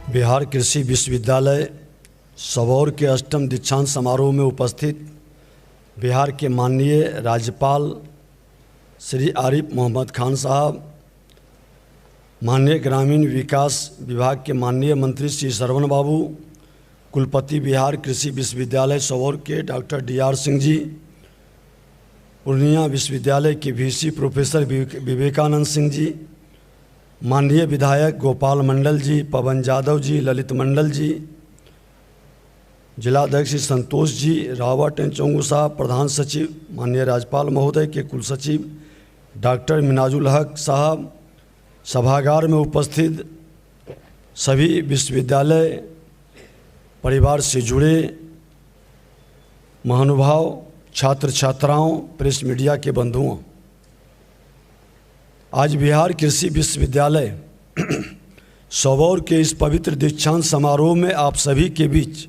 बिहार कृषि विश्वविद्यालय सबौर के अष्टम दीक्षांत समारोह में उपस्थित बिहार के माननीय राज्यपाल श्री आरिफ मोहम्मद खान साहब, माननीय ग्रामीण विकास विभाग के माननीय मंत्री श्री श्रवण बाबू, कुलपति बिहार कृषि विश्वविद्यालय सबौर के डॉक्टर DR सिंह जी, पूर्णिया विश्वविद्यालय के VC प्रोफेसर विवेकानंद सिंह जी, माननीय विधायक गोपाल मंडल जी, पवन यादव जी, ललित मंडल जी, जिलाध्यक्ष संतोष जी, रावत एंड चौंगू साहब, प्रधान सचिव माननीय राज्यपाल महोदय के कुल सचिव डॉक्टर मिनाजुल हक साहब, सभागार में उपस्थित सभी विश्वविद्यालय परिवार से जुड़े महानुभाव, छात्र छात्राओं, प्रेस मीडिया के बंधुओं, आज बिहार कृषि विश्वविद्यालय सबौर के इस पवित्र दीक्षांत समारोह में आप सभी के बीच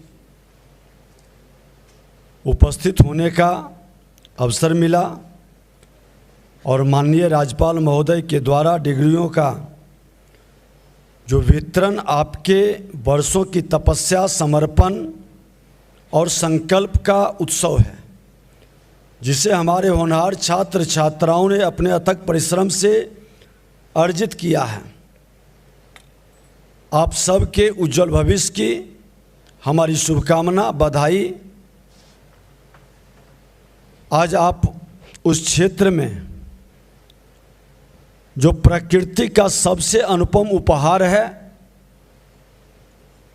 उपस्थित होने का अवसर मिला और माननीय राज्यपाल महोदय के द्वारा डिग्रियों का जो वितरण आपके वर्षों की तपस्या, समर्पण और संकल्प का उत्सव है, जिसे हमारे होनहार छात्र छात्राओं ने अपने अथक परिश्रम से अर्जित किया है। आप सबके उज्जवल भविष्य की हमारी शुभकामना, बधाई। आज आप उस क्षेत्र में जो प्रकृति का सबसे अनुपम उपहार है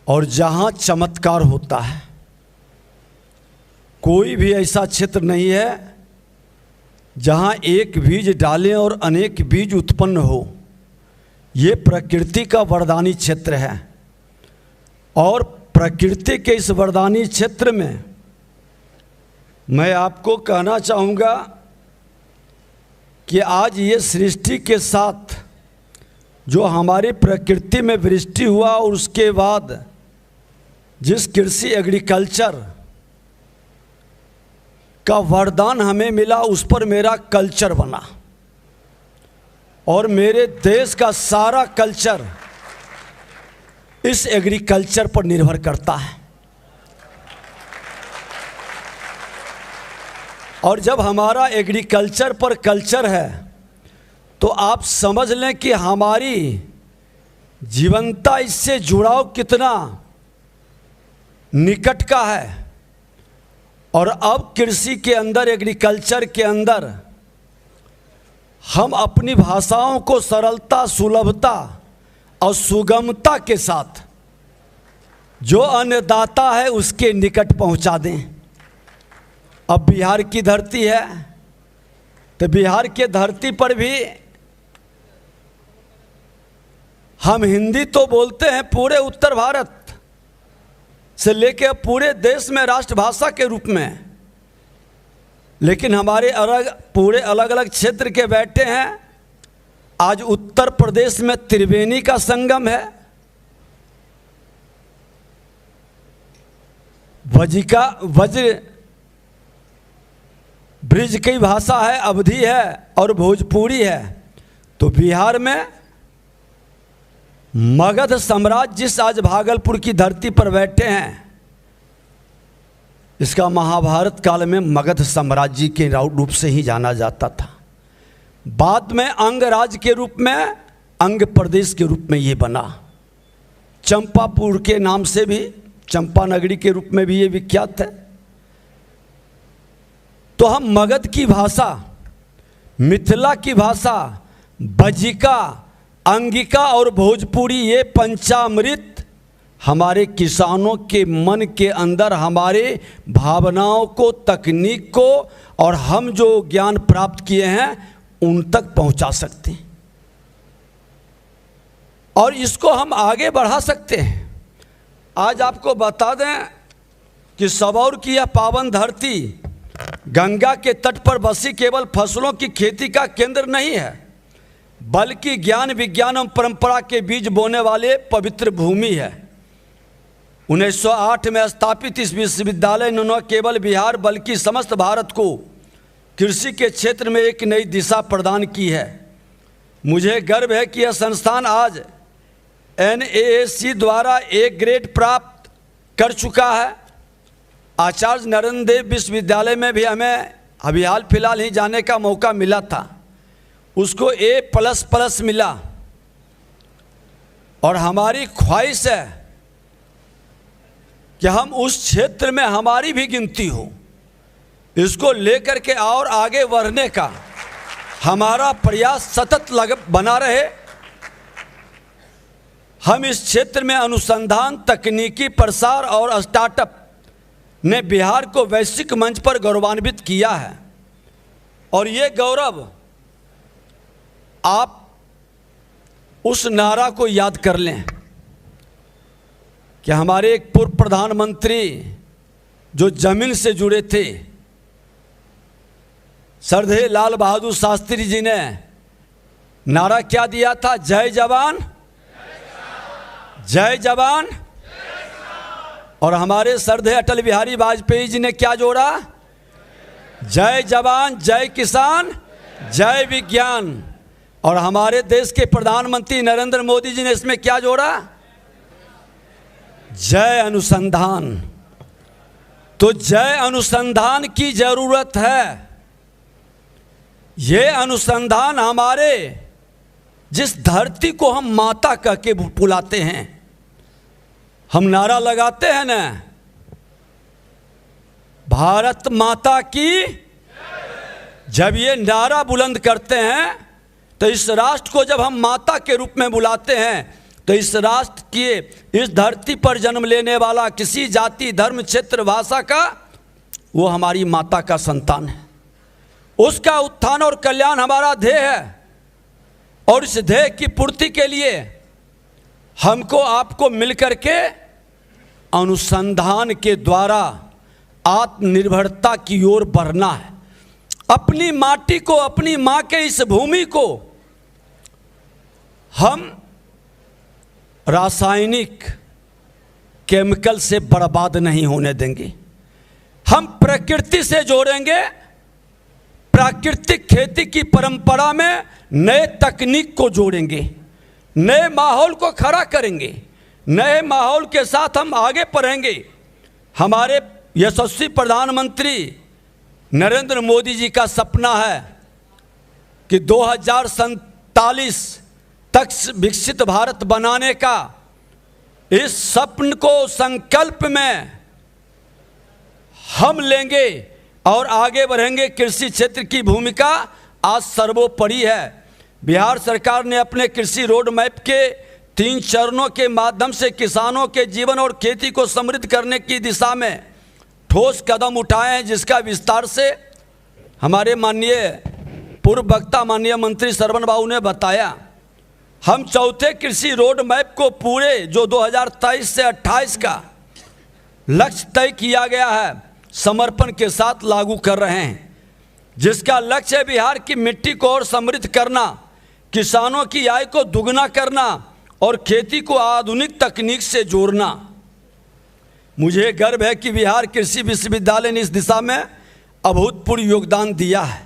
और जहां चमत्कार होता है, कोई भी ऐसा क्षेत्र नहीं है जहां एक बीज डालें और अनेक बीज उत्पन्न हो। ये प्रकृति का वरदानी क्षेत्र है और प्रकृति के इस वरदानी क्षेत्र में मैं आपको कहना चाहूँगा कि आज ये सृष्टि के साथ जो हमारी प्रकृति में वृष्टि हुआ और उसके बाद जिस कृषि एग्रीकल्चर का वरदान हमें मिला, उस पर मेरा कल्चर बना और मेरे देश का सारा कल्चर इस एग्रीकल्चर पर निर्भर करता है। और जब हमारा एग्रीकल्चर पर कल्चर है तो आप समझ लें कि हमारी जीवनता, इससे जुड़ाव कितना निकट का है। और अब कृषि के अंदर, एग्रीकल्चर के अंदर हम अपनी भाषाओं को सरलता, सुलभता और सुगमता के साथ जो अन्नदाता है उसके निकट पहुंचा दें। अब बिहार की धरती है तो बिहार के धरती पर भी हम हिंदी तो बोलते हैं पूरे उत्तर भारत से लेकर पूरे देश में राष्ट्रभाषा के रूप में, लेकिन हमारे पूरे अलग अलग क्षेत्र के बैठे हैं। आज उत्तर प्रदेश में त्रिवेणी का संगम है, वज्र ब्रिज की भाषा है, अवधी है और भोजपुरी है। तो बिहार में मगध साम्राज्य जिस आज भागलपुर की धरती पर बैठे हैं, इसका महाभारत काल में मगध साम्राज्य के रूप से ही जाना जाता था। बाद में अंग राज्य के रूप में, अंग प्रदेश के रूप में ये बना। चंपापुर के नाम से भी, चंपा नगरी के रूप में भी ये विख्यात है। तो हम मगध की भाषा, मिथिला की भाषा, बजिका, अंगिका और भोजपुरी, ये पंचामृत हमारे किसानों के मन के अंदर हमारे भावनाओं को, तकनीक को और हम जो ज्ञान प्राप्त किए हैं उन तक पहुंचा सकते हैं और इसको हम आगे बढ़ा सकते हैं। आज आपको बता दें कि सबौर की यह पावन धरती गंगा के तट पर बसी केवल फसलों की खेती का केंद्र नहीं है, बल्कि ज्ञान, विज्ञान एवं परंपरा के बीज बोने वाले पवित्र भूमि है। 1908 में स्थापित इस विश्वविद्यालय ने न केवल बिहार बल्कि समस्त भारत को कृषि के क्षेत्र में एक नई दिशा प्रदान की है। मुझे गर्व है कि यह संस्थान आज NAAC द्वारा A ग्रेड प्राप्त कर चुका है। आचार्य नरेंद्र देव विश्वविद्यालय में भी हमें अभी हाल फिलहाल ही जाने का मौका मिला था, उसको A++ मिला। और हमारी ख्वाहिश है कि हम उस क्षेत्र में हमारी भी गिनती हो, इसको लेकर के और आगे बढ़ने का हमारा प्रयास सतत बना रहे। हम इस क्षेत्र में अनुसंधान, तकनीकी प्रसार और स्टार्टअप ने बिहार को वैश्विक मंच पर गौरवान्वित किया है। और ये गौरव आप उस नारा को याद कर लें कि हमारे एक पूर्व प्रधानमंत्री जो जमीन से जुड़े थे, श्रद्धेय लाल बहादुर शास्त्री जी ने नारा क्या दिया था? जय जवान जय जवान। और हमारे श्रद्धेय अटल बिहारी वाजपेयी जी ने क्या जोड़ा? जय जवान जय किसान जय विज्ञान। और हमारे देश के प्रधानमंत्री नरेंद्र मोदी जी ने इसमें क्या जोड़ा? जय अनुसंधान। तो जय अनुसंधान की जरूरत है। ये अनुसंधान हमारे जिस धरती को हम माता कह के बुलाते हैं, हम नारा लगाते हैं ना, भारत माता की। जब ये नारा बुलंद करते हैं तो इस राष्ट्र को जब हम माता के रूप में बुलाते हैं तो इस राष्ट्र के, इस धरती पर जन्म लेने वाला किसी जाति, धर्म, क्षेत्र, भाषा का, वो हमारी माता का संतान है। उसका उत्थान और कल्याण हमारा ध्येय है। और इस ध्येय की पूर्ति के लिए हमको आपको मिलकर के अनुसंधान के द्वारा आत्मनिर्भरता की ओर बढ़ना है। अपनी माटी को, अपनी माँ के इस भूमि को हम रासायनिक केमिकल से बर्बाद नहीं होने देंगे। हम प्रकृति से जोड़ेंगे, प्राकृतिक खेती की परंपरा में नए तकनीक को जोड़ेंगे, नए माहौल को खड़ा करेंगे, नए माहौल के साथ हम आगे बढ़ेंगे। हमारे यशस्वी प्रधानमंत्री नरेंद्र मोदी जी का सपना है कि 2047 तक विकसित भारत बनाने का। इस सपन को संकल्प में हम लेंगे और आगे बढ़ेंगे। कृषि क्षेत्र की भूमिका आज सर्वोपरि है। बिहार सरकार ने अपने कृषि रोड मैप के 3 चरणों के माध्यम से किसानों के जीवन और खेती को समृद्ध करने की दिशा में ठोस कदम उठाए हैं, जिसका विस्तार से हमारे माननीय पूर्व वक्ता माननीय मंत्री श्रवण बाबू ने बताया। हम चौथे कृषि रोड मैप को पूरे जो 2023 से 28 का लक्ष्य तय किया गया है, समर्पण के साथ लागू कर रहे हैं, जिसका लक्ष्य है बिहार की मिट्टी को और समृद्ध करना, किसानों की आय को दुगना करना और खेती को आधुनिक तकनीक से जोड़ना। मुझे गर्व है कि बिहार कृषि विश्वविद्यालय ने इस दिशा में अभूतपूर्व योगदान दिया है।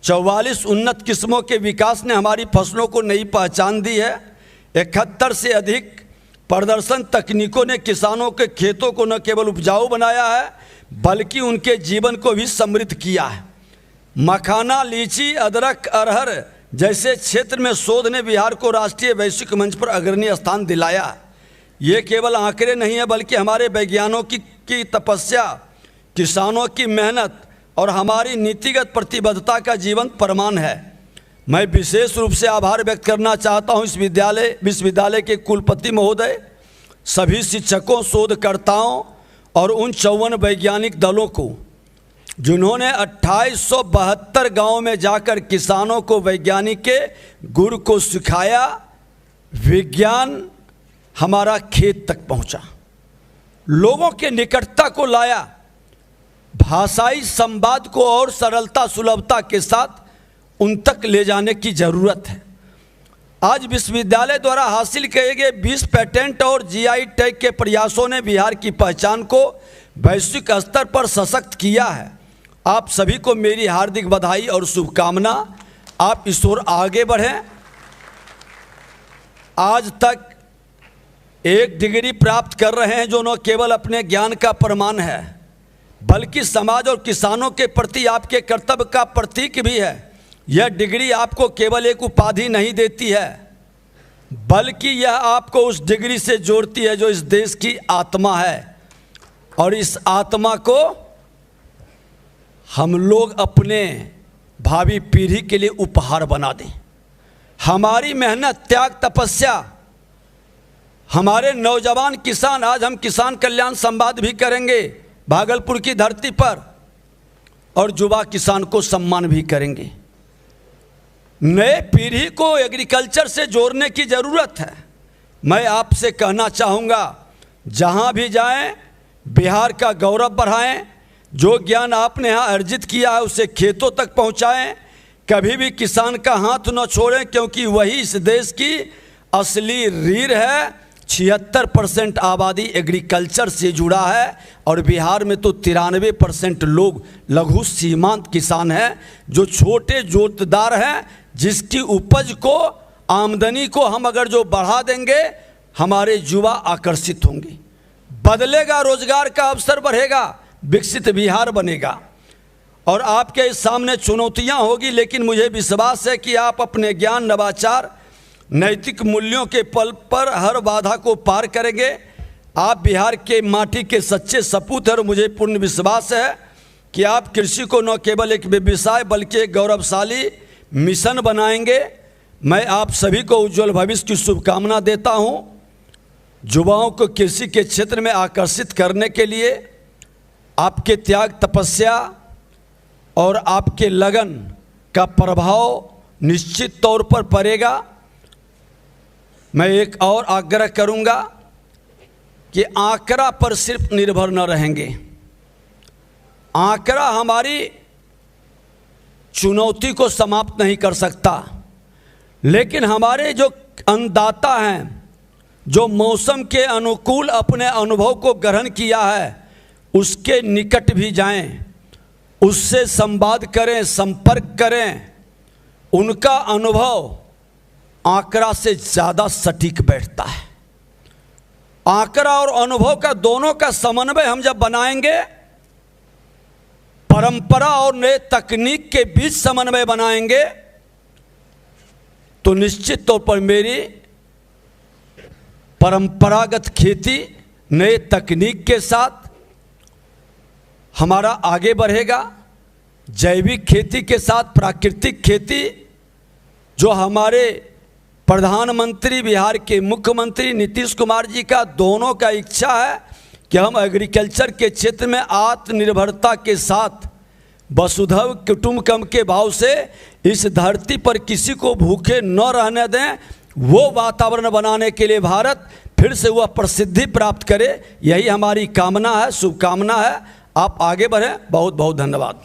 44 उन्नत किस्मों के विकास ने हमारी फसलों को नई पहचान दी है। 71 से अधिक प्रदर्शन तकनीकों ने किसानों के खेतों को न केवल उपजाऊ बनाया है बल्कि उनके जीवन को भी समृद्ध किया है। मखाना, लीची, अदरक, अरहर जैसे क्षेत्र में शोध ने बिहार को राष्ट्रीय वैश्विक मंच पर अग्रणी स्थान दिलाया। ये केवल आंकड़े नहीं है बल्कि हमारे वैज्ञानिकों की तपस्या, किसानों की मेहनत और हमारी नीतिगत प्रतिबद्धता का जीवंत प्रमाण है। मैं विशेष रूप से आभार व्यक्त करना चाहता हूँ इस विश्वविद्यालय के कुलपति महोदय, सभी शिक्षकों, शोधकर्ताओं और उन 54 वैज्ञानिक दलों को जिन्होंने 2872 गाँव में जाकर किसानों को वैज्ञानिक के गुर को सिखाया। विज्ञान हमारा खेत तक पहुंचा, लोगों के निकटता को लाया, भाषाई संवाद को और सरलता सुलभता के साथ उन तक ले जाने की जरूरत है। आज विश्वविद्यालय द्वारा हासिल किए गए 20 पेटेंट और जीआई टैग के प्रयासों ने बिहार की पहचान को वैश्विक स्तर पर सशक्त किया है। आप सभी को मेरी हार्दिक बधाई और शुभकामना। आप इस ओर आगे बढ़ें। आज तक एक डिग्री प्राप्त कर रहे हैं जो न केवल अपने ज्ञान का प्रमाण है बल्कि समाज और किसानों के प्रति आपके कर्तव्य का प्रतीक भी है। यह डिग्री आपको केवल एक उपाधि नहीं देती है बल्कि यह आपको उस डिग्री से जोड़ती है जो इस देश की आत्मा है, और इस आत्मा को हम लोग अपने भावी पीढ़ी के लिए उपहार बना दें। हमारी मेहनत, त्याग, तपस्या, हमारे नौजवान किसान, आज हम किसान कल्याण संवाद भी करेंगे भागलपुर की धरती पर, और युवा किसान को सम्मान भी करेंगे। नए पीढ़ी को एग्रीकल्चर से जोड़ने की ज़रूरत है। मैं आपसे कहना चाहूँगा, जहाँ भी जाएं बिहार का गौरव बढ़ाएं। जो ज्ञान आपने यहाँ अर्जित किया है उसे खेतों तक पहुँचाएं। कभी भी किसान का हाथ न छोड़ें, क्योंकि वही इस देश की असली रीढ़ है। 76% आबादी एग्रीकल्चर से जुड़ा है और बिहार में तो 93% लोग लघु सीमांत किसान हैं, जो छोटे जोतदार हैं, जिसकी उपज को, आमदनी को हम अगर जो बढ़ा देंगे, हमारे युवा आकर्षित होंगे, बदलेगा, रोजगार का अवसर बढ़ेगा, विकसित बिहार बनेगा। और आपके सामने चुनौतियां होगी, लेकिन मुझे विश्वास है कि आप अपने ज्ञान, नवाचार, नैतिक मूल्यों के पल पर हर बाधा को पार करेंगे। आप बिहार के माटी के सच्चे सपूत हैं और मुझे पूर्ण विश्वास है कि आप कृषि को न केवल एक व्यवसाय बल्कि एक गौरवशाली मिशन बनाएंगे। मैं आप सभी को उज्जवल भविष्य की शुभकामना देता हूं। युवाओं को कृषि के क्षेत्र में आकर्षित करने के लिए आपके त्याग, तपस्या और आपके लगन का प्रभाव निश्चित तौर पर पड़ेगा। मैं एक और आग्रह करूंगा कि आंकड़ा पर सिर्फ निर्भर न रहेंगे। आंकड़ा हमारी चुनौती को समाप्त नहीं कर सकता, लेकिन हमारे जो अन्नदाता हैं, जो मौसम के अनुकूल अपने अनुभव को ग्रहण किया है, उसके निकट भी जाएं, उससे संवाद करें, संपर्क करें। उनका अनुभव आंकड़ा से ज़्यादा सटीक बैठता है। आंकड़ा और अनुभव का दोनों का समन्वय हम जब बनाएंगे, परंपरा और नए तकनीक के बीच समन्वय बनाएंगे, तो निश्चित तौर पर मेरी परंपरागत खेती नए तकनीक के साथ हमारा आगे बढ़ेगा। जैविक खेती के साथ प्राकृतिक खेती, जो हमारे प्रधानमंत्री, बिहार के मुख्यमंत्री नीतीश कुमार जी का दोनों का इच्छा है कि हम एग्रीकल्चर के क्षेत्र में आत्मनिर्भरता के साथ वसुधैव कुटुंबकम के भाव से इस धरती पर किसी को भूखे न रहने दें, वो वातावरण बनाने के लिए भारत फिर से वह प्रसिद्धि प्राप्त करे। यही हमारी कामना है, शुभकामना है। आप आगे बढ़ें। बहुत बहुत धन्यवाद।